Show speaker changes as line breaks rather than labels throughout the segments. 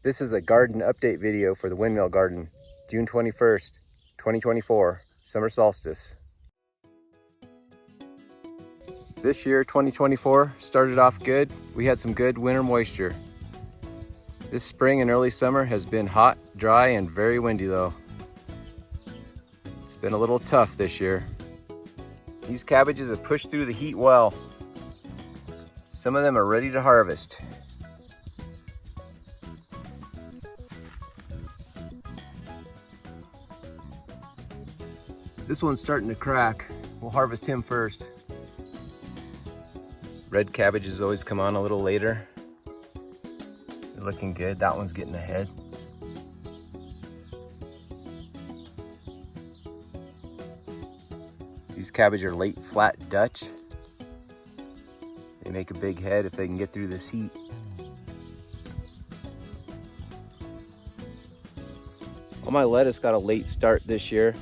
This is a garden update video for the windmill garden, June 21st, 2024, summer solstice. This year, 2024, started off good. We had some good winter moisture. This spring and early summer has been hot, dry, and very windy though. It's been a little tough this year. These cabbages have pushed through the heat well. Some of them are ready to harvest. This one's starting to crack. We'll harvest him first. Red cabbages always come on a little later. They're looking good. That one's getting ahead. These cabbage are late flat Dutch. They make a big head if they can get through this heat. All my lettuce got a late start this year.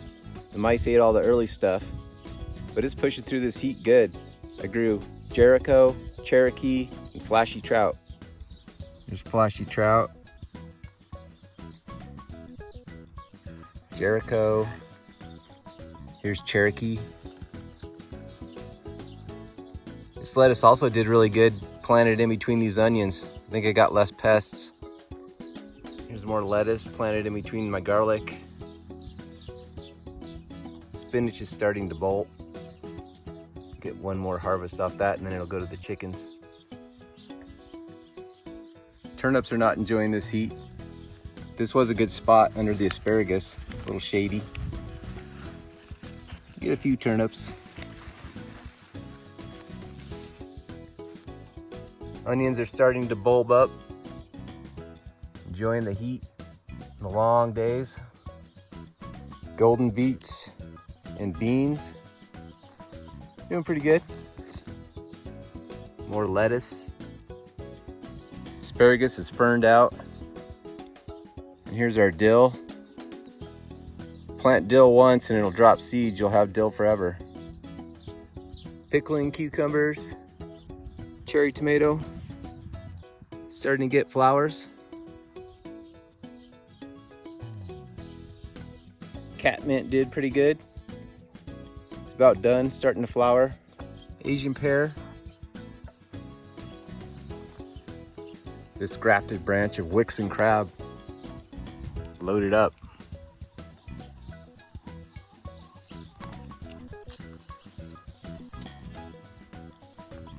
The mice ate all the early stuff, but it's pushing through this heat good. I grew Jericho, Cherokee, and Flashy Trout. There's Flashy Trout. Jericho. Here's Cherokee. This lettuce also did really good, planted in between these onions. I think I got less pests. Here's more lettuce planted in between my garlic. Spinach is starting to bolt. Get one more harvest off that and then it'll go to the chickens. Turnips are not enjoying this heat. This was a good spot under the asparagus, a little shady. Get a few turnips. Onions are starting to bulb up. Enjoying the heat, the long days. Golden beets and beans. Doing pretty good. More lettuce. Asparagus is ferned out. And here's our dill. Plant dill once and it'll drop seeds. You'll have dill forever. Pickling cucumbers. Cherry tomato. Starting to get flowers. Catmint did pretty good. It's about done, starting to flower. Asian pear. This grafted branch of Wixon crab. Loaded up.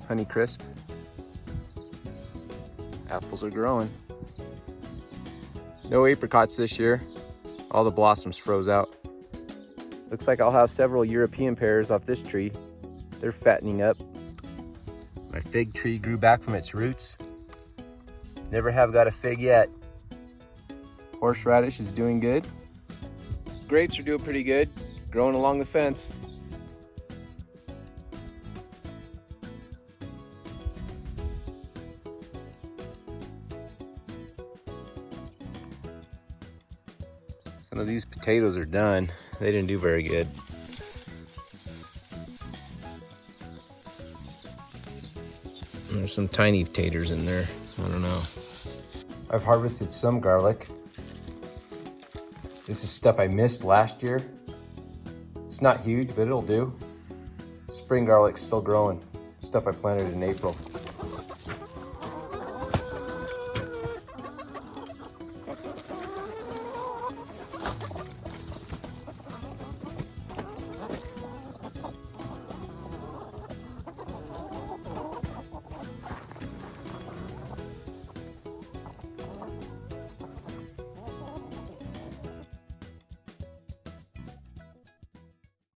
Honey crisp. Apples are growing. No apricots this year. All the blossoms froze out. Looks like I'll have several European pears off this tree. They're fattening up. My fig tree grew back from its roots. Never have got a fig yet. Horseradish is doing good. Grapes are doing pretty good, growing along the fence. Some of these potatoes are done. They didn't do very good. And there's some tiny taters in there. I don't know. I've harvested some garlic. This is stuff I missed last year. It's not huge, but it'll do. Spring garlic's still growing. Stuff I planted in April.